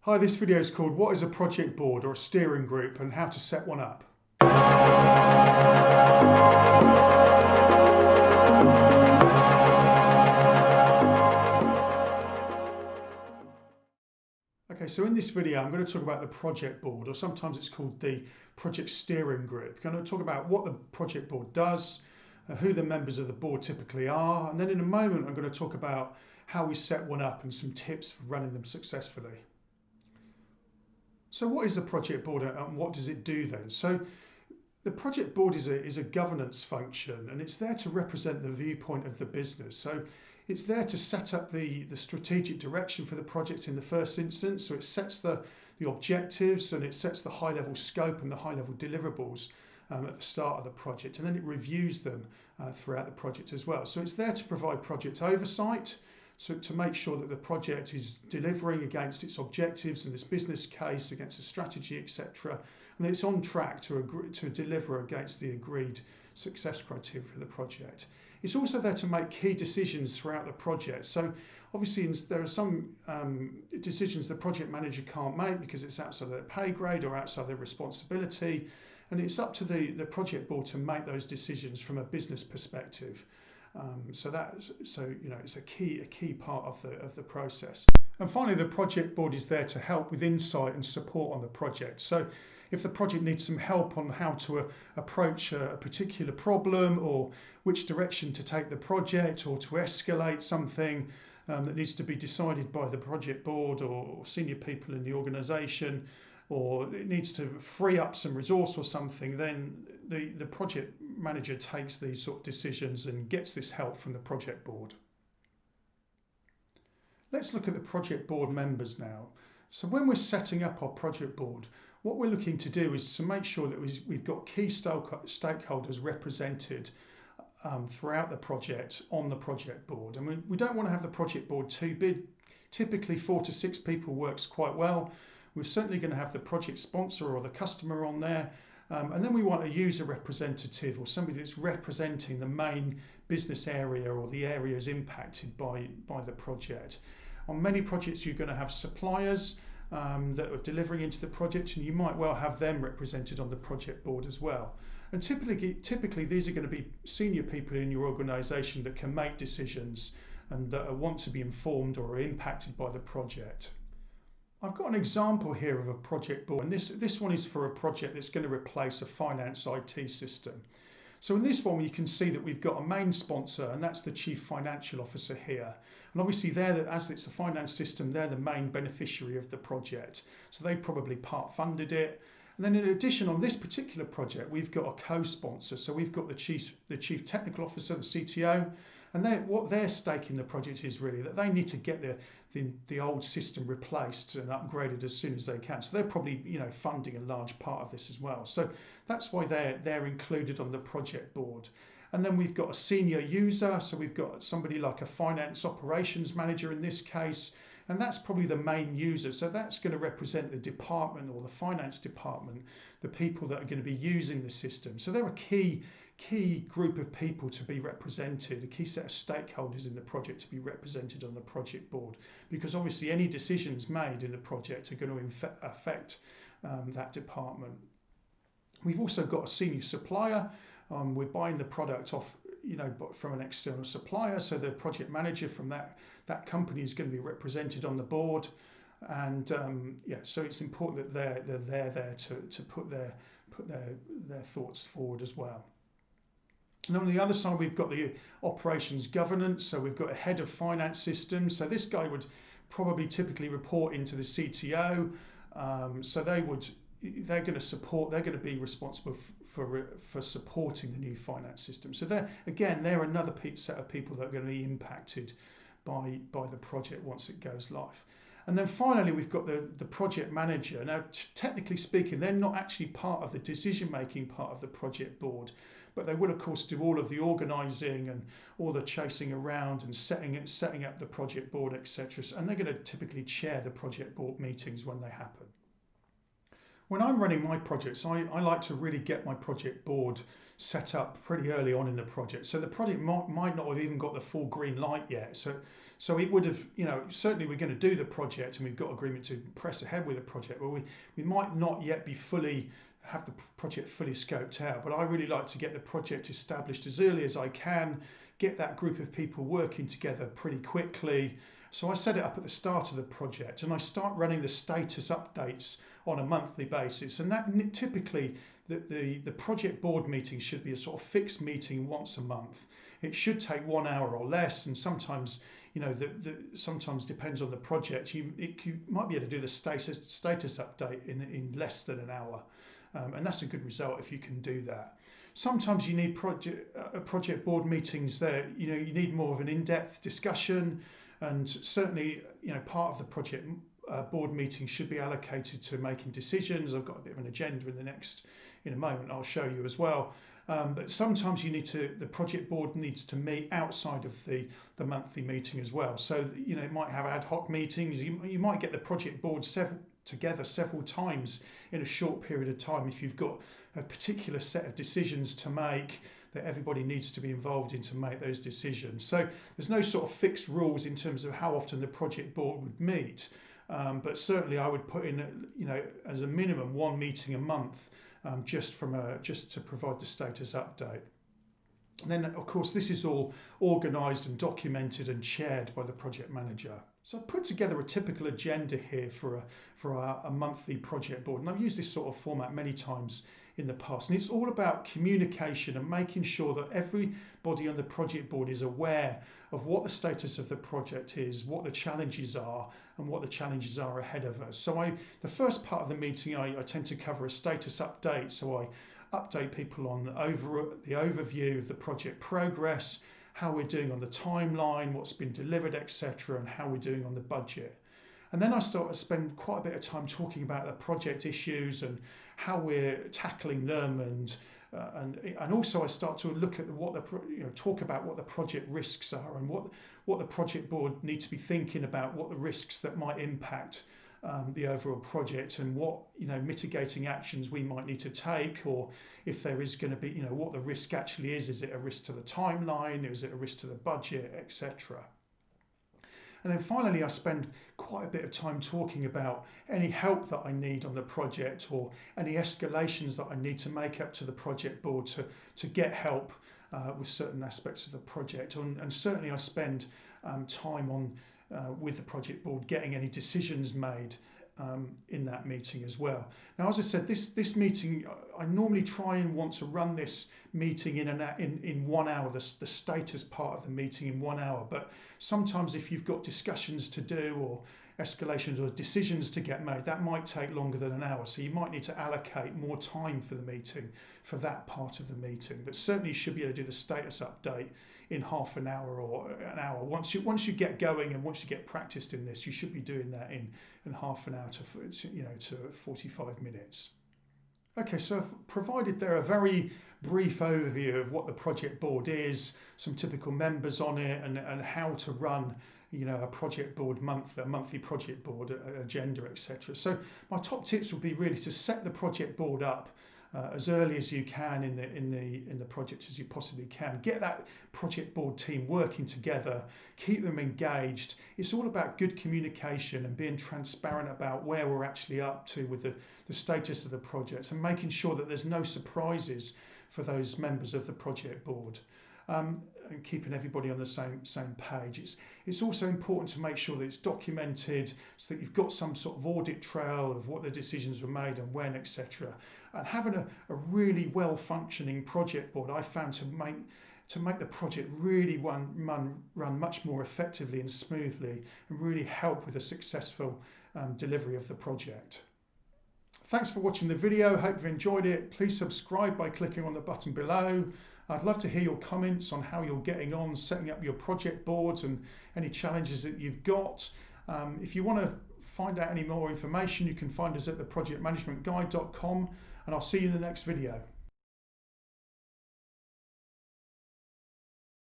Hi, this video is called What is a Project Board or a Steering Group and How to Set One Up. Okay, so in this video I'm going to talk about the project board, or sometimes it's called the project steering group. I'm going to talk about what the project board does, who the members of the board typically are, and then in a moment I'm going to talk about how we set one up and some tips for running them successfully. So what is the project board and what does it do then? So the project board is a governance function, and it's there to represent the viewpoint of the business. So it's there to set up the strategic direction for the project in the first instance. So it sets the objectives, and it sets the high level scope and the high level deliverables at the start of the project, and then it reviews them throughout the project as well. So it's there to provide project oversight, so to make sure that the project is delivering against its objectives and its business case, against the strategy, etc., and that it's on track to deliver against the agreed success criteria for the project. It's also there to make key decisions throughout the project. So obviously there are some decisions the project manager can't make because it's outside their pay grade or outside their responsibility, and it's up to the project board to make those decisions from a business perspective. So it's a key part of the process. And finally, the project board is there to help with insight and support on the project. So if the project needs some help on how to approach a particular problem, or which direction to take the project, or to escalate something that needs to be decided by the project board or senior people in the organisation, or it needs to free up some resource or something, then the project manager takes these sort of decisions and gets this help from the project board. Let's look at the project board members now. So when we're setting up our project board, what we're looking to do is to make sure that we've got key stakeholders represented throughout the project on the project board. And we don't want to have the project board too big. Typically 4 to 6 people works quite well. We're certainly going to have the project sponsor or the customer on there. And then we want a user representative, or somebody that's representing the main business area or the areas impacted by the project. On many projects, you're going to have suppliers that are delivering into the project, and you might well have them represented on the project board as well. And typically these are going to be senior people in your organisation that can make decisions and that want to be informed or are impacted by the project. I've got an example here of a project board, and this one is for a project that's going to replace a finance IT system. So in this one, you can see that we've got a main sponsor, and that's the Chief Financial Officer here. And obviously as it's a finance system, they're the main beneficiary of the project. So they probably part funded it. And then in addition, on this particular project, we've got a co-sponsor. So we've got the Chief Technical Officer, the CTO, and what their stake in the project is really that they need to get the old system replaced and upgraded as soon as they can. So they're probably funding a large part of this as well. So that's why they're included on the project board. And then we've got a senior user. So we've got somebody like a finance operations manager in this case, and that's probably the main user. So that's going to represent the department or the finance department, the people that are going to be using the system. So they're a key group of people to be represented, a key set of stakeholders in the project to be represented on the project board, because obviously any decisions made in the project are going to affect that department. We've also got a senior supplier. We're buying the product off from an external supplier, so the project manager from that company is going to be represented on the board. And so it's important that they're there to put their thoughts forward as well. And on the other side, we've got the operations governance. So we've got a head of finance systems. So this guy would probably typically report into the CTO. So they're going to be responsible for supporting the new finance system. So they're another set of people that are going to be impacted by the project once it goes live. And then finally, we've got the project manager. Now, technically speaking, they're not actually part of the decision-making part of the project board, but they will, of course, do all of the organising and all the chasing around and setting up the project board, etc. And they're going to typically chair the project board meetings when they happen. When I'm running my projects, I like to really get my project board set up pretty early on in the project. So the project might not have even got the full green light yet. So it would have, certainly we're going to do the project and we've got agreement to press ahead with the project, but we might not yet be have the project fully scoped out. But I really like to get the project established as early as I can, get that group of people working together pretty quickly. So I set it up at the start of the project and I start running the status updates on a monthly basis. And that typically, the project board meeting should be a sort of fixed meeting once a month. It should take 1 hour or less, and sometimes, sometimes depends on the project. You might be able to do the status update in less than an hour, and that's a good result if you can do that. Sometimes you need project board meetings there. You need more of an in-depth discussion, and certainly, part of the project board meeting should be allocated to making decisions. I've got a bit of an agenda in a moment I'll show you as well. But sometimes the project board needs to meet outside of the monthly meeting as well. So, it might have ad hoc meetings. You might get the project board together several times in a short period of time if you've got a particular set of decisions to make that everybody needs to be involved in to make those decisions. So there's no sort of fixed rules in terms of how often the project board would meet. But certainly I would put in, as a minimum 1 meeting a month, just to provide the status update. And then, of course, this is all organised and documented and chaired by the project manager. So I've put together a typical agenda here for a monthly project board, and I've used this sort of format many times in the past. And it's all about communication and making sure that everybody on the project board is aware of what the status of the project is, what the challenges are, and what the challenges are ahead of us. So the first part of the meeting, I tend to cover a status update. So I update people on the overview of the project progress, how we're doing on the timeline, what's been delivered, etc., and how we're doing on the budget. And then I start to spend quite a bit of time talking about the project issues and how we're tackling them, and also I start to look at talk about what the project risks are and what the project board needs to be thinking about, what the risks that might impact the overall project, and what mitigating actions we might need to take, or if there is going to be what the risk actually is. Is it a risk to the timeline? Is it a risk to the budget, etc.? And then finally, I spend quite a bit of time talking about any help that I need on the project, or any escalations that I need to make up to the project board to get help with certain aspects of the project. And certainly I spend time on with the project board getting any decisions made in that meeting as well. Now, as I said, this meeting, I normally try and want to run this meeting in 1 hour, the status part of the meeting in 1 hour. But sometimes if you've got discussions to do or escalations or decisions to get made, that might take longer than an hour. So you might need to allocate more time for the meeting for that part of the meeting. But certainly you should be able to do the status update in half an hour or an hour. Once you get going and once you get practiced in this, you should be doing that in half an hour to 45 minutes. Okay, so I've provided there a very brief overview of what the project board is, some typical members on it, and how to run a project board a monthly project board agenda, etc. So my top tips would be really to set the project board up as early as you can in the project as you possibly can. Get that project board team working together, keep them engaged. It's all about good communication and being transparent about where we're actually up to with the status of the project, and making sure that there's no surprises for those members of the project board. And keeping everybody on the same page. It's also important to make sure that it's documented, so that you've got some sort of audit trail of what the decisions were made and when, etc. And having a really well-functioning project board, I found to make the project really run much more effectively and smoothly, and really help with a successful delivery of the project. Thanks for watching the video. Hope you've enjoyed it. Please subscribe by clicking on the button below. I'd love to hear your comments on how you're getting on setting up your project boards and any challenges that you've got. If you want to find out any more information, you can find us at theprojectmanagementguide.com, and I'll see you in the next video.